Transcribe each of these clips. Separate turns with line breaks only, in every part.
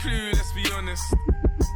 clue, let's be honest.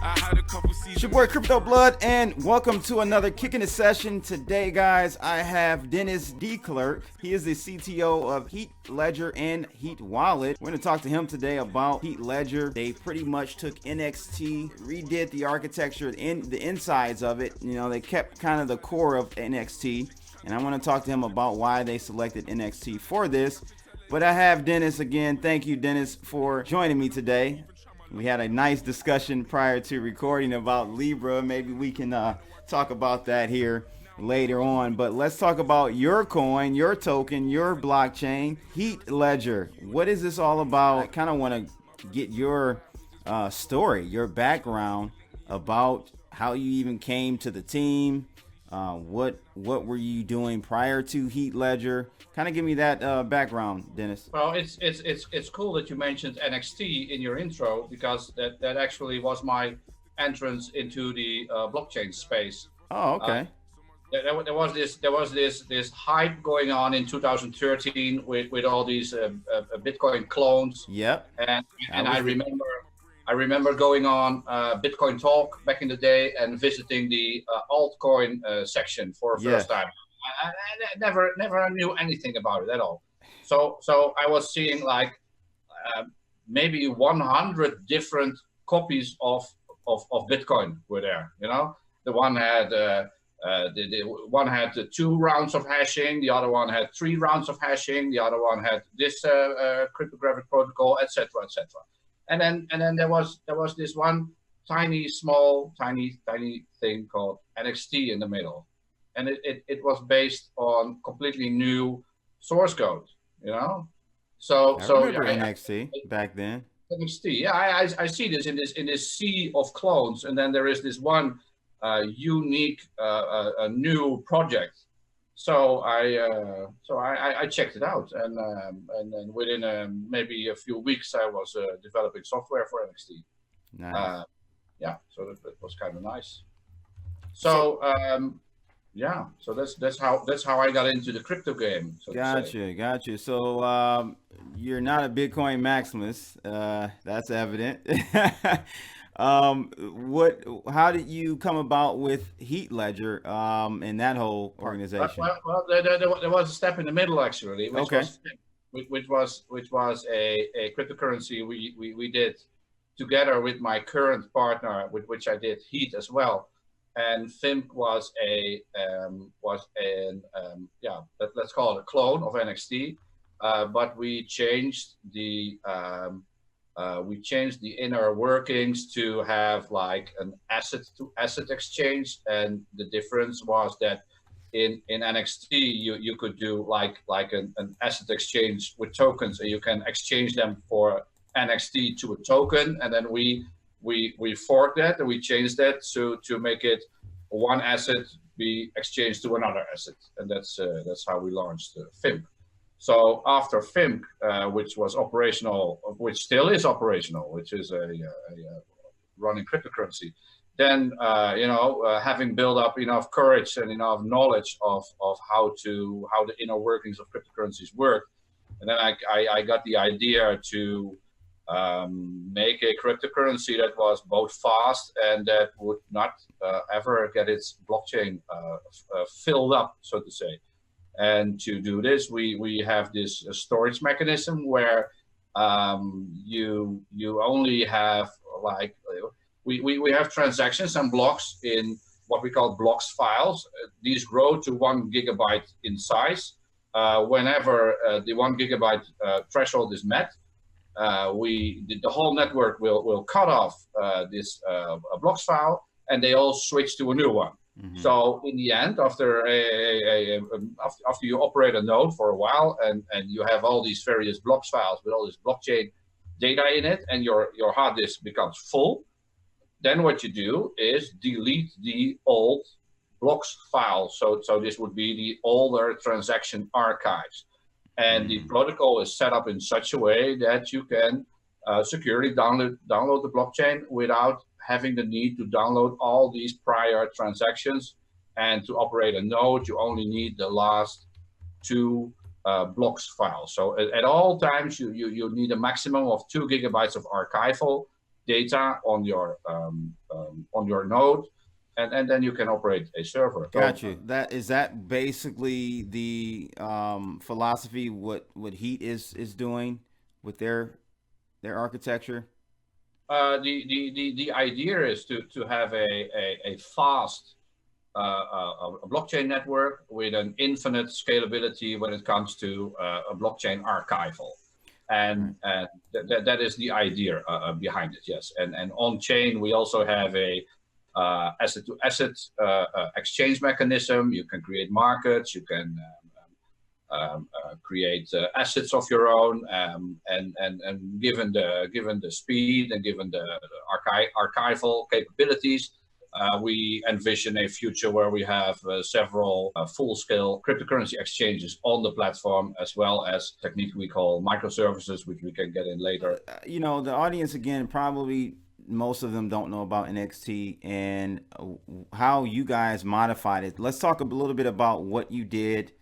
I had a couple seasons.
It's your boy Crypto Blood, and welcome to another Kicking It session. Today, guys, I have Dennis D. Klerk. He is the CTO of Heat Ledger and Heat Wallet. We're going to talk to him today about Heat Ledger. They pretty much took NXT, redid the architecture, in the insides of it. You know, they kept kind of the core of NXT, and I want to talk to him about why they selected NXT for this. But I have Dennis again. Thank you, Dennis, for joining me today. We had a nice discussion prior to recording about Libra. Maybe we can talk about that here later on. But let's talk about your coin, your token, your blockchain, Heat Ledger. What is this all about? I kind of want to get your story, your background about how you even came to the team. What were you doing prior to Heat Ledger? Kind of give me that background, Dennis.
Well, it's cool that you mentioned NXT in your intro, because that actually was my entrance into the blockchain space.
Oh, okay.
There was this hype going on in 2013 with all these Bitcoin clones.
Yep.
And I remember going on Bitcoin Talk back in the day and visiting the altcoin section for the first time. I never knew anything about it at all. So I was seeing like maybe 100 different copies of Bitcoin were there. You know, the one had the one had 2 rounds of hashing, the other one had 3 rounds of hashing, the other one had this cryptographic protocol, etc., etc. And then there was this one tiny thing called NXT in the middle, and it was based on completely new source code, you know. So
I remember NXT back then.
NXT, yeah, I see this in this sea of clones, and then there is this one unique a new project. So I checked it out, and then within maybe a few weeks I was developing software for NXT.
Nice.
Yeah, so that was kind of nice. So yeah, so that's how I got into the crypto game. So
Gotcha. So you're not a Bitcoin maximalist. That's evident. How did you come about with Heat Ledger and that whole organization?
Well, there was a step in the middle actually, which was a cryptocurrency we did together with my current partner, with which I did Heat as well. And FIMP was let's call it a clone of NXT, but we changed the inner workings to have like an asset to asset exchange. And the difference was that in NXT you could do like an asset exchange with tokens, and you can exchange them for NXT to a token, and then we forked that and we changed that to make it one asset be exchanged to another asset, and that's how we launched FIMP. So after FIMP, which was operational, which still is operational, which is a running cryptocurrency, then having built up enough courage and enough knowledge of how the inner workings of cryptocurrencies work, and then I got the idea to make a cryptocurrency that was both fast and that would not ever get its blockchain filled up, so to say. And to do this, we have this storage mechanism where you only have like we have transactions and blocks in what we call blocks files. These grow to 1 gigabyte in size. Whenever the 1 gigabyte threshold is met, the whole network will cut off this blocks file, and they all switch to a new one. Mm-hmm. So in the end, after you operate a node for a while, and you have all these various blocks files with all this blockchain data in it, and your hard disk becomes full, then what you do is delete the old blocks file. So this would be the older transaction archives. And the protocol is set up in such a way that you can securely download the blockchain without having the need to download all these prior transactions. And to operate a node, you only need the last 2 blocks files. So at all times, you need a maximum of 2 gigabytes of archival data on your node, and then you can operate a server.
Got you. That is that basically the philosophy what Heat is doing with their architecture.
The idea is to have a fast a blockchain network with an infinite scalability when it comes to a blockchain archival, and that is the idea behind it. Yes, and on chain we also have a asset to asset exchange mechanism. You can create markets. You can create assets of your own, and given the speed and given the archival capabilities, we envision a future where we have several full-scale cryptocurrency exchanges on the platform, as well as technique we call microservices, which we can get in later.
The audience, again, probably most of them don't know about NXT and how you guys modified it. Let's talk a little bit about what you did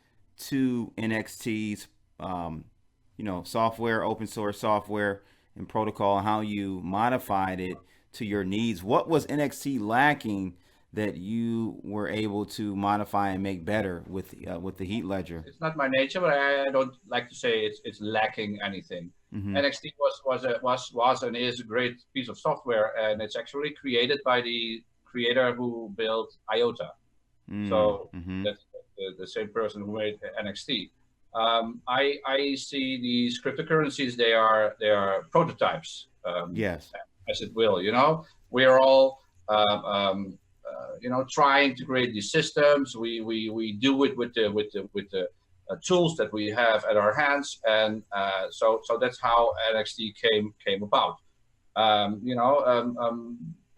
to NXT's, software, open source software and protocol, how you modified it to your needs. What was NXT lacking that you were able to modify and make better with the Heat ledger?
It's not my nature, but I don't like to say it's lacking anything. Mm-hmm. NXT was and is a great piece of software, and it's actually created by the creator who built IOTA. So that's the same person who made NXT. I see these cryptocurrencies, they are prototypes.
Yes.
As it will, we are all trying to create these systems. We do it with the tools that we have at our hands, and so that's how NXT came about.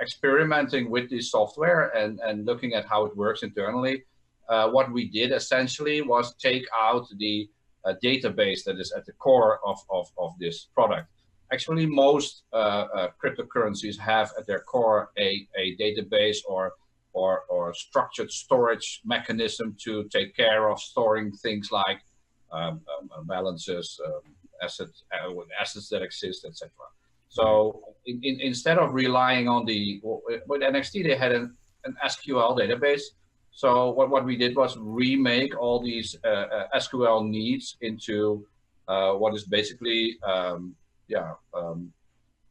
Experimenting with this software and looking at how it works internally. What we did essentially was take out the database that is at the core of this product. Actually, most cryptocurrencies have at their core a database or structured storage mechanism to take care of storing things like balances, assets that exist, etc. So instead of relying on with NXT, they had an SQL database. So what we did was remake all these SQL needs into what is basically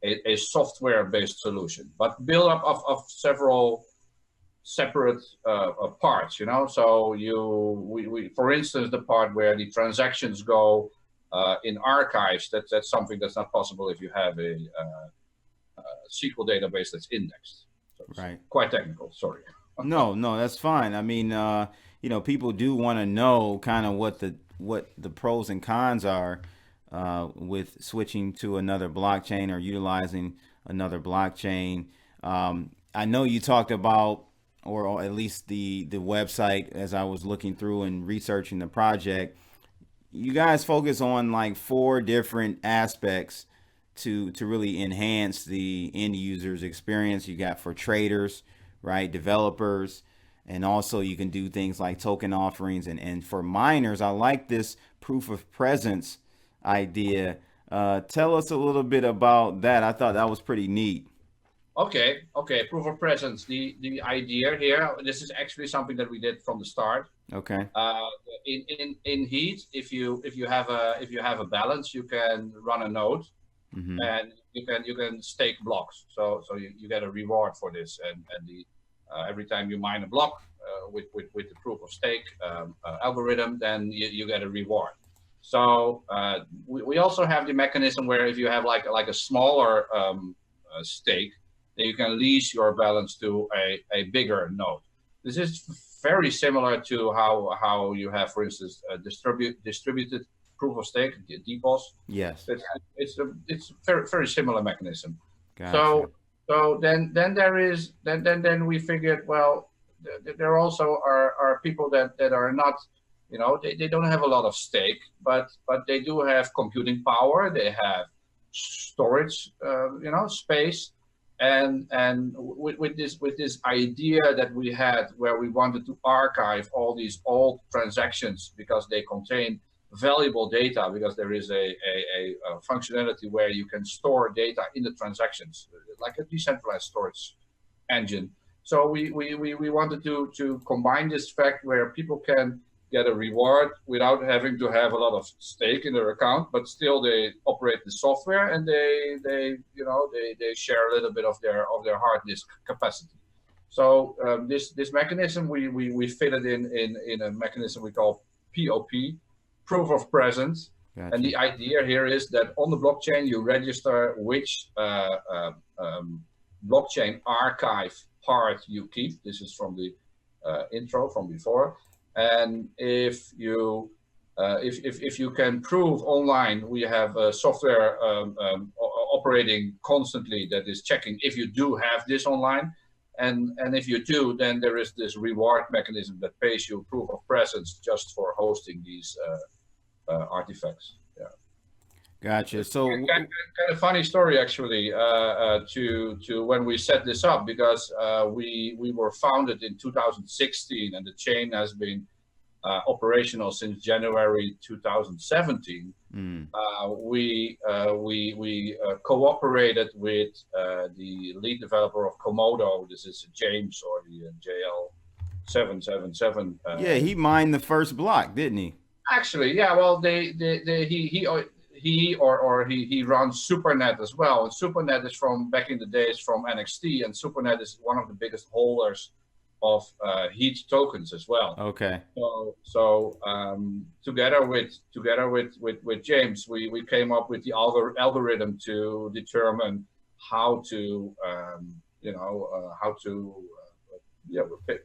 a software-based solution, but built up of several separate parts. So we for instance, the part where the transactions go in archives, that's something that's not possible if you have a SQL database that's indexed. So
right.
Quite technical. Sorry.
No, that's fine. I mean, people do want to know kind of what the pros and cons are with switching to another blockchain or utilizing another blockchain. I know you talked about, or at least the website, as I was looking through and researching the project, you guys focus on like 4 different aspects to really enhance the end user's experience. You got for traders, right, developers, and also you can do things like token offerings, and for miners. I like this proof of presence idea. Tell us a little bit about that. I thought that was pretty neat.
Okay. Proof of presence. The idea here. This is actually something that we did from the start.
Okay.
In Heat, if you have a balance, you can run a node, and you can stake blocks. So you get a reward for this, and every time you mine a block with the proof of stake algorithm, then you get a reward. So we also have the mechanism where if you have like a smaller stake, then you can lease your balance to a bigger node. This is very similar to how you have, for instance, distributed proof of stake, DPoS.
Yes.
It's a very, very similar mechanism.
Gotcha.
So then we figured, well, there also are people that are not, they don't have a lot of stake, but they do have computing power. They have storage, space, and with this idea that we had, where we wanted to archive all these old transactions because they contain valuable data because there is a functionality where you can store data in the transactions, like a decentralized storage engine. So we wanted to combine this fact where people can get a reward without having to have a lot of stake in their account, but still they operate the software and they share a little bit of their hard disk capacity. So this mechanism we fitted in a mechanism we call POP, proof of presence. Gotcha. And the idea here is that on the blockchain you register which blockchain archive part you keep. This is from the intro from before. And if you can prove online, we have software operating constantly that is checking if you do have this online, and if you do, then there is this reward mechanism that pays you proof of presence just for hosting these artifacts. Yeah.
Gotcha. So
kind of funny story actually to when we set this up, because we were founded in 2016 and the chain has been operational since January 2017. We cooperated with the lead developer of Komodo. This is James, or the JL777.
Yeah, he mined the first block, didn't he?
Actually, yeah. Well, he runs SuperNet as well. And SuperNet is from back in the days from NXT, and SuperNet is one of the biggest holders of heat tokens as well.
Okay.
So together with James, we came up with the algorithm to determine how to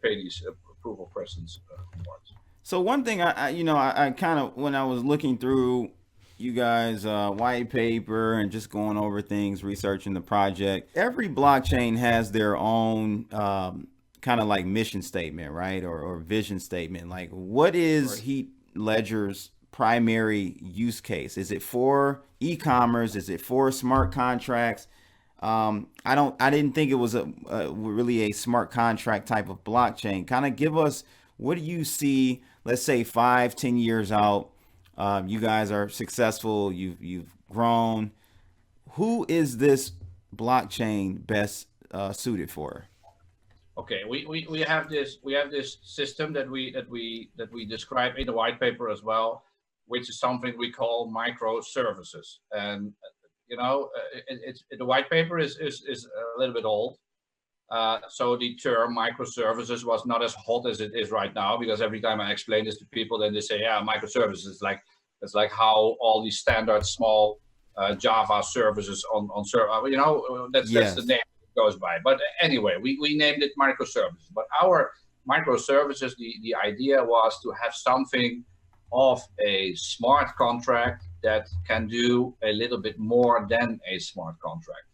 pay these proof of presence rewards.
So one thing I kind of, when I was looking through you guys' white paper and just going over things, researching the project, every blockchain has their own kind of like mission statement, right? Or vision statement. Like, what is Heat Ledger's primary use case? Is it for e-commerce? Is it for smart contracts? I didn't think it was really a smart contract type of blockchain. Kind of give us, what do you see, let's say 5-10 years out, you guys are successful, you've grown. Who is this blockchain best suited for?
Okay, we have this system that we describe in the white paper as well, which is something we call microservices. And the white paper is a little bit old, so the term microservices was not as hot as it is right now, because every time I explain this to people, then they say, yeah, microservices, it's like how all these standard small Java services on server, that's the name goes by. But anyway, we named it microservices. But our microservices, the idea was to have something of a smart contract that can do a little bit more than a smart contract,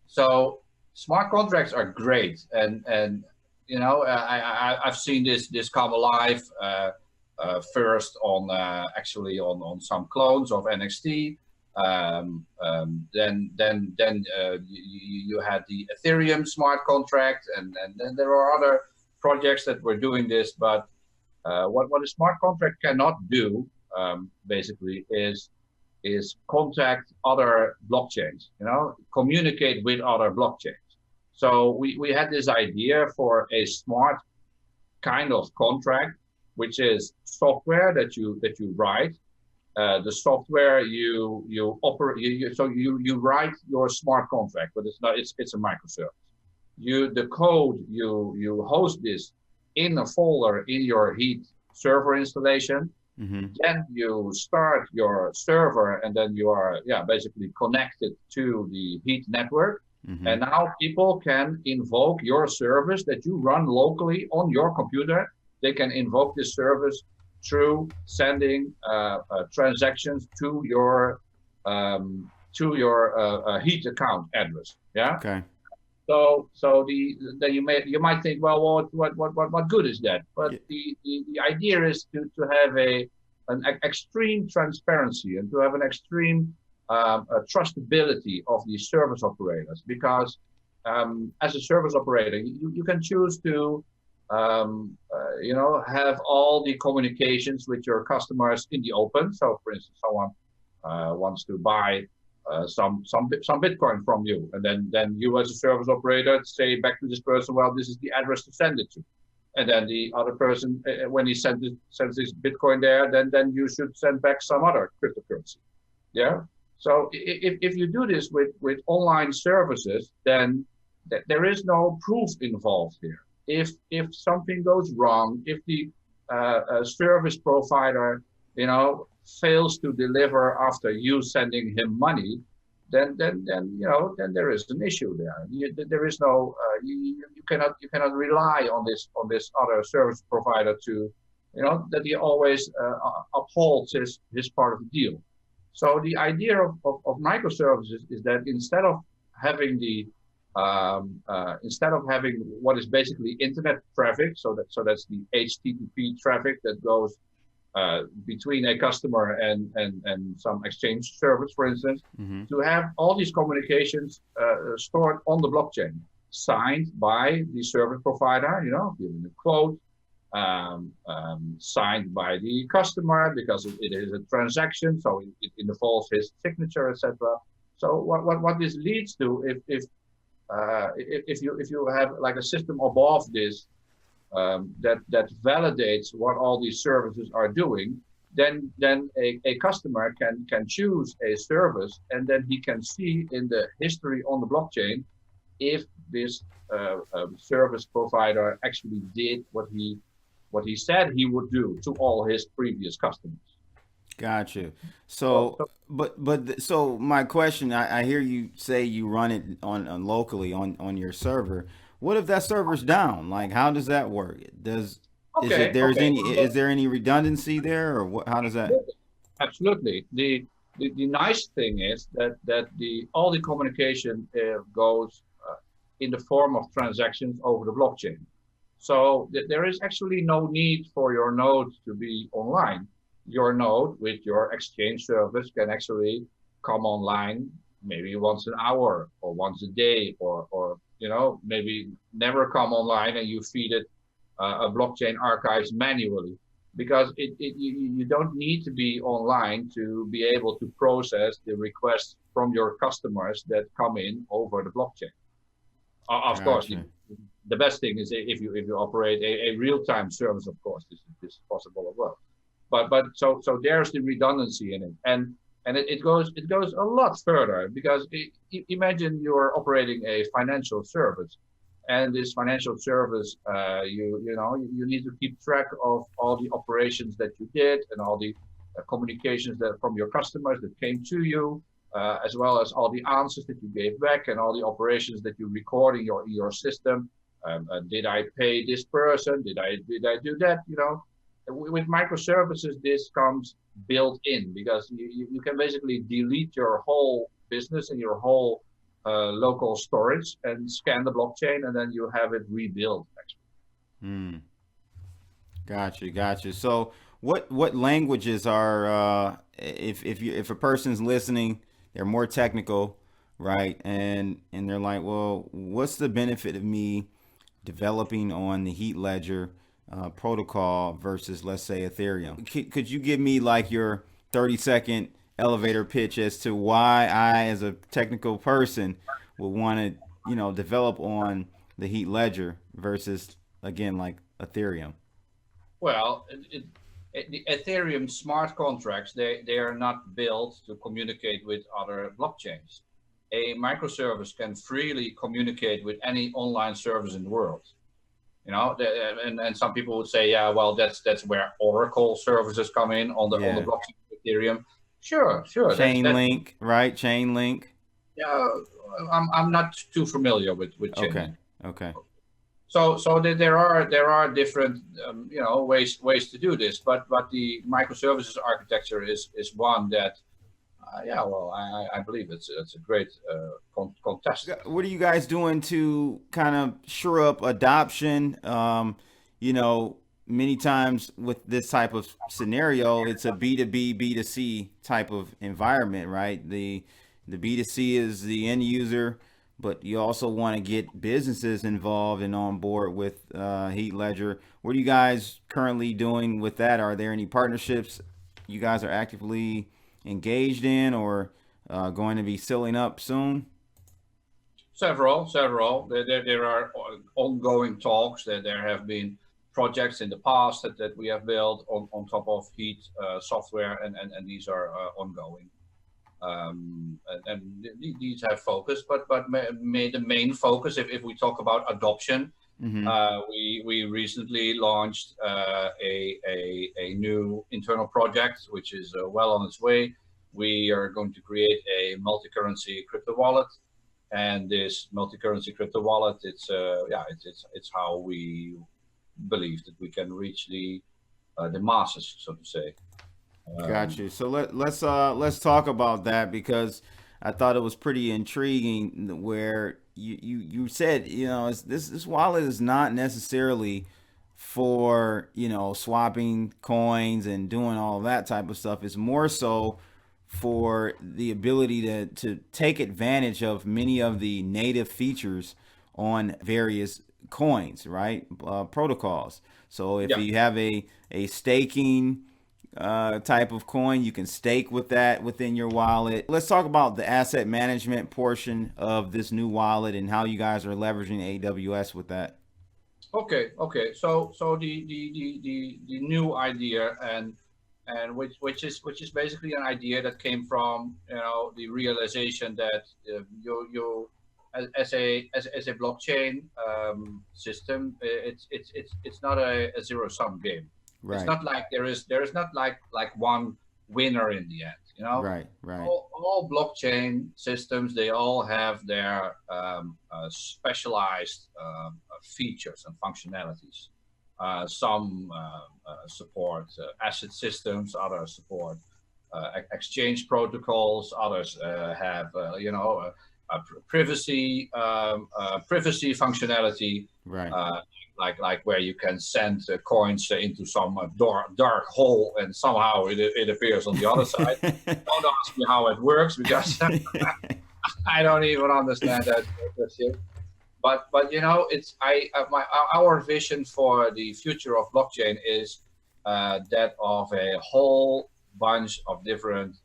So smart contracts are great, and I've seen this come alive first on actually on some clones of NXT. Then you had the Ethereum smart contract, and then there are other projects that were doing this. But what a smart contract cannot do, basically, is contact other blockchains, communicate with other blockchains. So we had this idea for a smart kind of contract, which is software that you write. The software you operate, so you write your smart contract, but it's a microservice. The code you host this in a folder in your Heat server installation. Mm-hmm. Then you start your server, and then you are basically connected to the Heat network. Mm-hmm. And now people can invoke your service that you run locally on your computer. They can invoke this service through sending transactions to your Heat account address. Yeah. Okay. So then you might think, well, what good is that? But the idea is to have an extreme transparency and to have an extreme trustability of the service operators, because as a service operator, you can choose to have all the communications with your customers in the open. So, for instance, someone wants to buy some Bitcoin from you, and then you as a service operator say back to this person, well, this is the address to send it to, and then the other person, when he sends this Bitcoin there, then you should send back some other cryptocurrency. Yeah. So if you do this with online services, then there is no proof involved here. If something goes wrong, if the service provider, fails to deliver after you sending him money, then there is an issue there. There is no you cannot rely on this other service provider to that he always upholds his part of the deal. So the idea of microservices is that instead of having what is basically internet traffic, so that's the HTTP traffic that goes between a customer and some exchange service, for instance, to have all these communications stored on the blockchain, signed by the service provider, giving a quote, signed by the customer because it is a transaction, so it involves his signature, etc. So what this leads to, if you have like a system above this that validates what all these services are doing, then a customer can choose a service, and then he can see in the history on the blockchain if this service provider actually did what he said he would do to all his previous customers.
Gotcha. So my question, I hear you say you run it on locally on your server. What if that server's down? Like, how does that work? Is there any redundancy there, or what? How does that?
Absolutely. The nice thing is that all the communication goes in the form of transactions over the blockchain. So there is actually no need for your node to be online. Your node with your exchange service can actually come online maybe once an hour or once a day, or maybe never come online, and you feed it a blockchain archives manually, because you don't need to be online to be able to process the requests from your customers that come in over the blockchain. Of course, the best thing is if you operate a real-time service, of course, this is possible as well. But so there's the redundancy in it, and it goes a lot further, because imagine you're operating a financial service, and this financial service, you need to keep track of all the operations that you did and all the communications that from your customers that came to you, as well as all the answers that you gave back and all the operations that you record in your system. Did I pay this person? Did I do that? With microservices, this comes built in, because you can basically delete your whole business and your whole local storage and scan the blockchain, and then you have it rebuilt. Actually.
Gotcha. So what languages are if a person's listening, they're more technical, right? And they're like, well, what's the benefit of me developing on the Heat Ledger protocol versus, let's say, Ethereum? Could you give me like your 30-second elevator pitch as to why I, as a technical person, would want to, develop on the Heat Ledger versus, again, like Ethereum?
Well, the Ethereum smart contracts, they are not built to communicate with other blockchains. A microservice can freely communicate with any online service in the world. And some people would say, yeah, well, that's where Oracle services come in on the blockchain of Ethereum. Sure.
Chainlink, right? Chainlink.
Yeah, I'm not too familiar with Chainlink.
Okay.
So there are different ways to do this, but the microservices architecture is one that I believe it's a great contest.
What are you guys doing to kind of shore up adoption? Many times with this type of scenario, it's a B2B, B2C type of environment, right? The B2C is the end user but you also want to get businesses involved and on board with Heat Ledger. What are you guys currently doing with that? Are there any partnerships you guys are actively engaged in, or going to be sealing up soon?
Several. There are ongoing talks. That there have been projects in the past that we have built on top of Heat software, and these are ongoing. And these have focus, but the main focus, if we talk about adoption, we recently launched a new internal project, which is well on its way. We are going to create a multi-currency crypto wallet, and this multi-currency crypto wallet, it's how we believe that we can reach the masses, so to say.
Got you. So let's talk about that, because I thought it was pretty intriguing where you said, this wallet is not necessarily for, swapping coins and doing all that type of stuff. It's more so for the ability to take advantage of many of the native features on various coins, right? Protocols. So if you have a staking type of coin, you can stake with that within your wallet. Let's talk about the asset management portion of this new wallet and how you guys are leveraging AWS with that.
Okay. So the new idea, and which is basically an idea that came from the realization that you as a blockchain system, it's not a zero sum game. Right. It's not like there is not like one winner in the end.
Right.
All blockchain systems, they all have their specialized features and functionalities. Some support asset systems, others support exchange protocols, others have privacy functionality.
Right.
Like where you can send coins into some dark hole, and somehow it appears on the other side. Don't ask me how it works, because I don't even understand that shit. But it's our vision for the future of blockchain is that of a whole bunch of different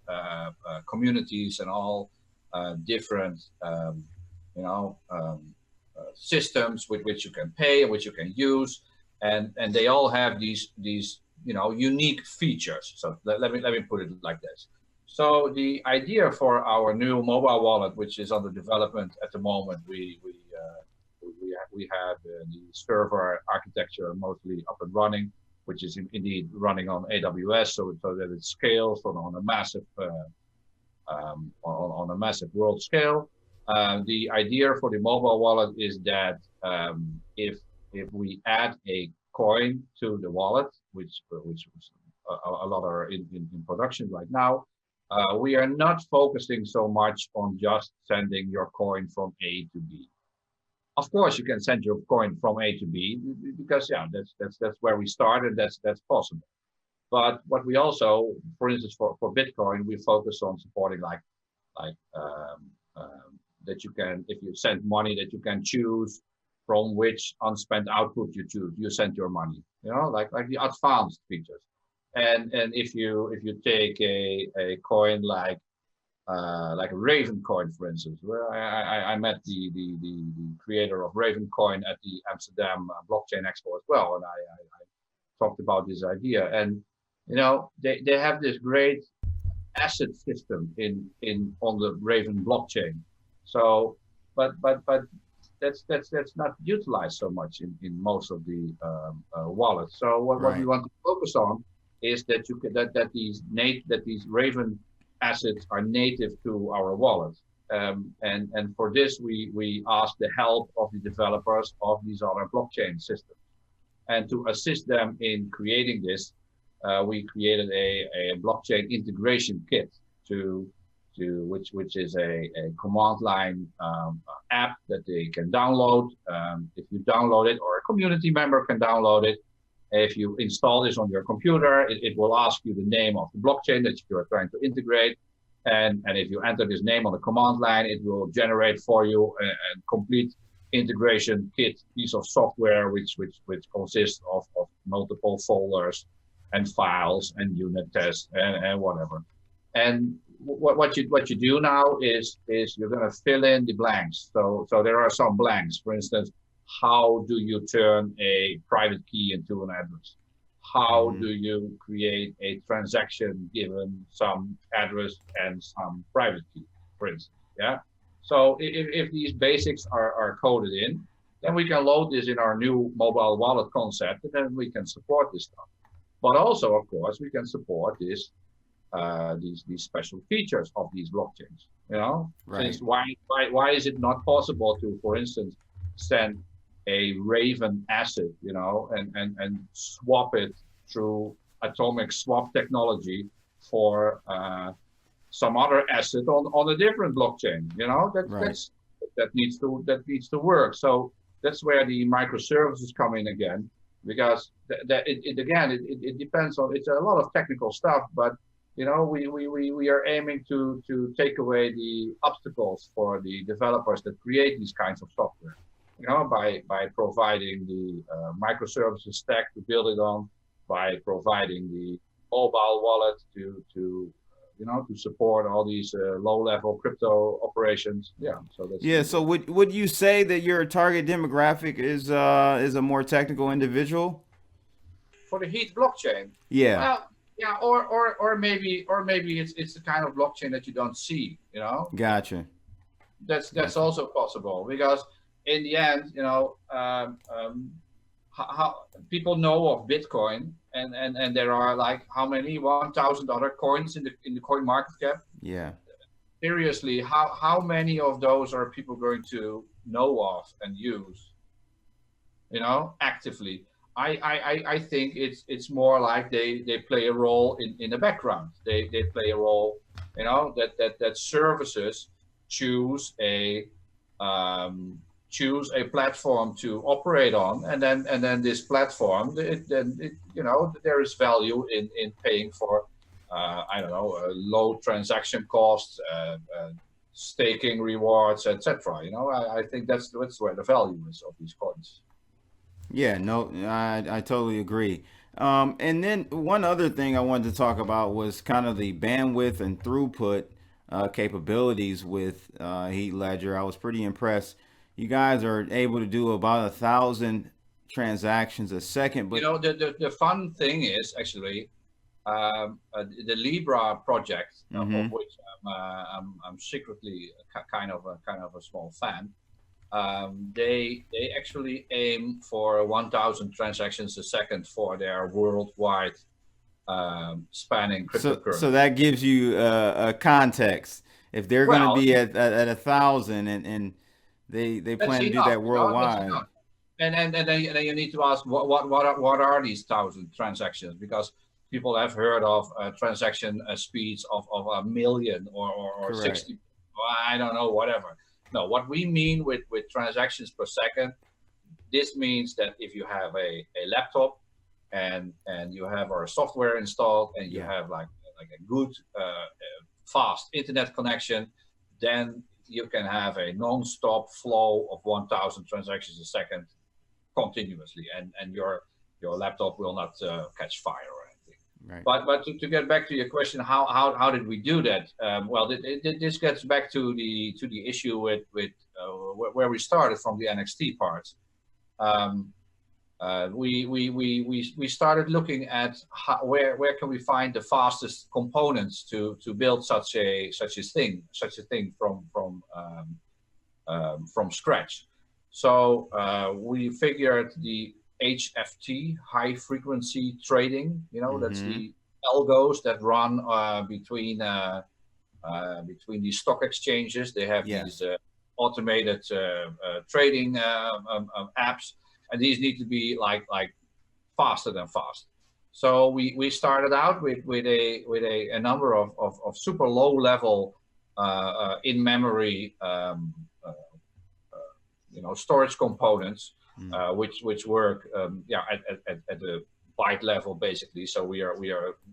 communities and all different systems with which you can pay and which you can use, and they all have these unique features. So let me put it like this. So the idea for our new mobile wallet, which is under development at the moment, we have the server architecture mostly up and running, which is indeed running on AWS, so that it scales on a massive world scale. The idea for the mobile wallet is that if we add a coin to the wallet, which a lot are in production right now, we are not focusing so much on just sending your coin from A to B. Of course, you can send your coin from A to B, because that's where we started. That's possible. But what we also, for instance, for Bitcoin, we focus on supporting that you can, if you send money, that you can choose from which unspent output you choose. You send your money, like the advanced features. And if you take a coin like a Raven coin, for instance, where I met the creator of Raven coin at the Amsterdam Blockchain Expo as well, and I talked about this idea. And they have this great asset system on the Raven blockchain. So, but that's not utilized so much in most of the wallets. So what we want to focus on is that these Raven assets are native to our wallet, and for this we ask the help of the developers of these other blockchain systems, and to assist them in creating this, we created a blockchain integration kit which is a command line app that they can download. If you download it, or a community member can download it, if you install this on your computer, it will ask you the name of the blockchain that you are trying to integrate, And if you enter this name on the command line, it will generate for you a complete integration kit piece of software, which consists of multiple folders and files and unit tests and whatever. And what you do now is you're going to fill in the blanks. So there are some blanks. For instance, how do you turn a private key into an address? How do you create a transaction given some address and some private key, for instance? Yeah. So if these basics are coded in, then we can load this in our new mobile wallet concept, and then we can support this stuff. But also, of course, we can support this these special features of these blockchains. You know,
right.
Since why is it not possible to, for instance, send a Raven asset, you know, and swap it through atomic swap technology for some other asset on a different blockchain, you know, that needs to work. So that's where the microservices come in again, because it depends on, it's a lot of technical stuff, but you know, we are aiming to take away the obstacles for the developers that create these kinds of software, you know, by providing the microservices stack to build it on, by providing the mobile wallet to support all these low-level crypto operations. Yeah. So that's
So would you say that your target demographic is a more technical individual?
For the Heat blockchain.
Yeah.
Well, yeah, or maybe it's the kind of blockchain that you don't see. You know.
Gotcha.
That's also possible, because in the end, you know, how people know of Bitcoin, and there are like how many 1,000 other coins in the coin market cap.
Yeah.
Seriously, how many of those are people going to know of and use, you know, actively? I think it's more like they play a role in the background. They play a role, you know, that services choose a platform to operate on, and then this platform, you know, there is value in paying for I don't know, low transaction costs, staking rewards, etc. You know, I think that's where the value is of these coins.
Yeah, no, I totally agree. And then one other thing I wanted to talk about was kind of the bandwidth and throughput capabilities with Heat Ledger. I was pretty impressed. You guys are able to do about 1,000 transactions a second. But
you know, the fun thing is actually the Libra project, of which I'm secretly kind of a small fan. They actually aim for 1,000 transactions a second for their worldwide spanning cryptocurrency.
So that gives you a context. If they're going to be at 1,000 and they plan to do that worldwide.
And then you need to ask what are these 1,000 transactions, because people have heard of transaction speeds of 1 million or 60. I don't know, whatever. No, what we mean with transactions per second, this means that if you have a laptop and you have our software installed and you have like a good fast internet connection, then you can have a non-stop flow of 1,000 transactions a second continuously, and your laptop will not catch fire or anything.
Right.
But to get back to your question, how did we do that? Well, this gets back to the issue with where we started from, the NXT parts. We started looking at where can we find the fastest components to build such a thing from scratch. So we figured the HFT, high frequency trading. You know, that's the algos that run between these stock exchanges. They have these automated trading apps, and these need to be like faster than fast. So we started out with a number of super low level in memory storage components, which work at the byte level basically. So we are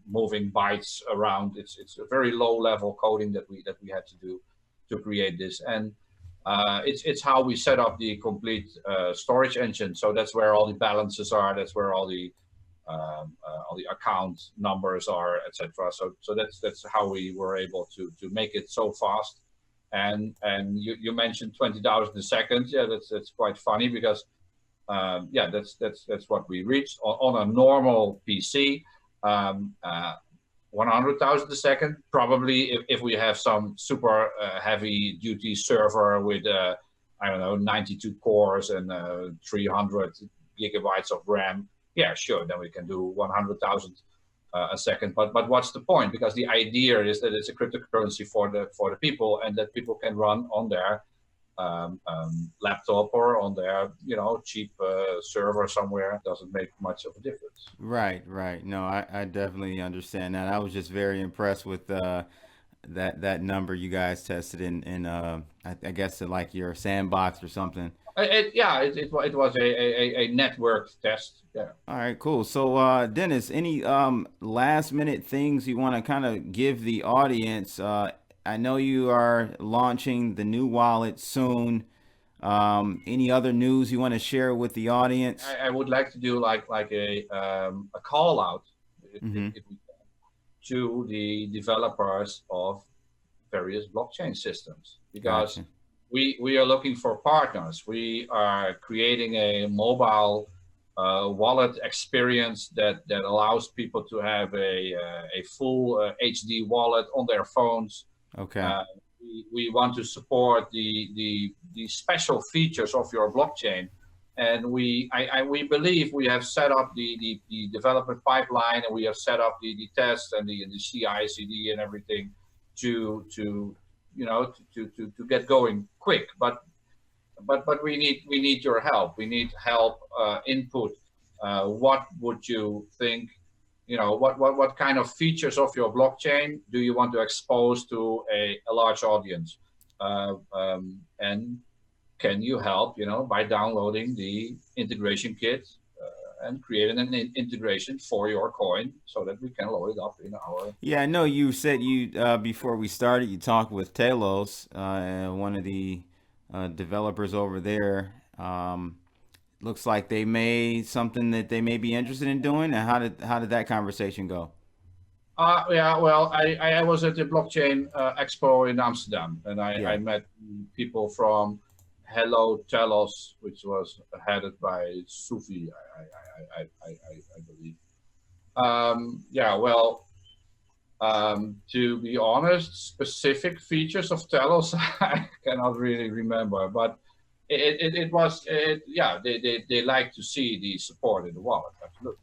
moving bytes around. It's a very low level coding that we had to do to create this, and it's how we set up the complete storage engine. So that's where all the balances are. That's where all the account numbers are, etc. So that's how we were able to make it so fast. And you mentioned 20,000 a second. Yeah, that's quite funny because yeah, that's what we reached on a normal PC. 100,000 a second, probably if we have some super heavy duty server with I don't know, 92 cores and 300 gigabytes of RAM. Yeah, sure, then we can do 100,000 a second. But what's the point? Because the idea is that it's a cryptocurrency for the people, and that people can run on their laptop or on their cheap server somewhere. Doesn't make much of a difference.
Right, right. No, I definitely understand that. I was just very impressed with that number you guys tested in I guess like your sandbox or something.
It was a networked test. Yeah.
All right, cool. So Dennis, any last minute things you want to kind of give the audience? I know you are launching the new wallet soon. Any other news you want to share with the audience?
I would like to do like a call out if we can, to the developers of various blockchain systems, because
Gotcha.
we are looking for partners. We are creating a mobile wallet experience that allows people to have a full HD wallet on their phones.
Okay.
We want to support the special features of your blockchain, and we believe we have set up the development pipeline, and we have set up the tests and the CI/CD and everything to get going quick. But we need your help. We need help, input. What would you think? What kind of features of your blockchain do you want to expose to a large audience? And can you help, by downloading the integration kit and creating an integration for your coin so that we can load it up in our.
Yeah, I know you said before we started, you talked with Talos, one of the developers over there. Looks like they made something that they may be interested in doing. And how did that conversation go?
Yeah, well, I was at the blockchain expo in Amsterdam, and I met people from Hello Telos, which was headed by Sufi, I believe. Yeah, well, to be honest, specific features of Telos I cannot really remember, but they like to see the support in the wallet, absolutely.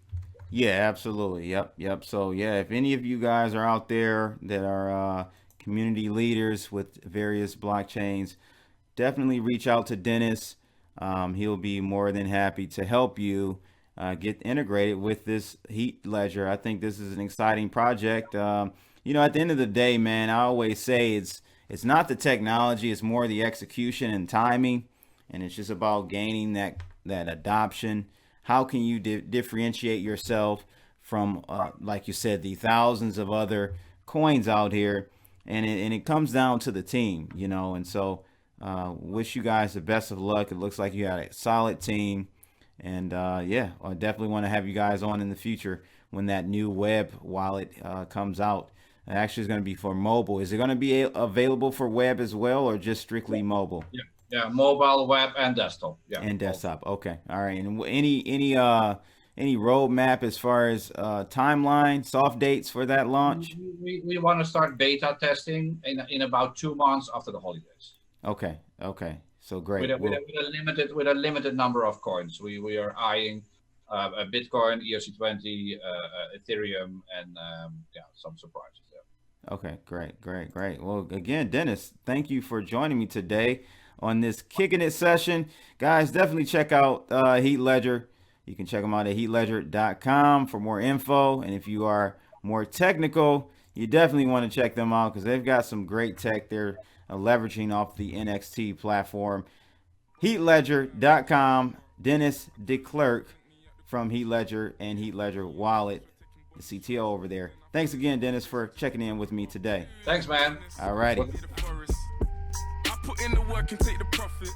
Yeah, absolutely. Yep. So yeah, if any of you guys are out there that are community leaders with various blockchains, definitely reach out to Dennis. He'll be more than happy to help you get integrated with this Heat Ledger. I think this is an exciting project. At the end of the day, man, I always say it's not the technology, it's more the execution and timing, and it's just about gaining that adoption. How can you differentiate yourself from, like you said, the thousands of other coins out here? And it comes down to the team, and so wish you guys the best of luck. It looks like you got a solid team. And I definitely want to have you guys on in the future when that new web wallet comes out. It actually is going to be for mobile. Is it going to be available for web as well, or just strictly mobile?
Yeah, mobile, web, and desktop. Yeah,
and desktop. Okay, all right. And any roadmap as far as timeline, soft dates for that launch?
We want to start beta testing in about 2 months after the holidays.
Okay. So great.
With a limited number of coins. We are eyeing a Bitcoin, ERC20, Ethereum, and some surprises there.
Okay, great. Well, again, Dennis, thank you for joining me today on this Kicking It session. Guys, definitely check out Heat Ledger. You can check them out at heatledger.com for more info. And if you are more technical, you definitely want to check them out because they've got some great tech. They're leveraging off the NXT platform. Heatledger.com. Dennis de Klerk from Heat Ledger and Heat Ledger Wallet, the CTO over there. Thanks again, Dennis, for checking in with me today.
Thanks, man.
All righty.
I put in the work and take the profit.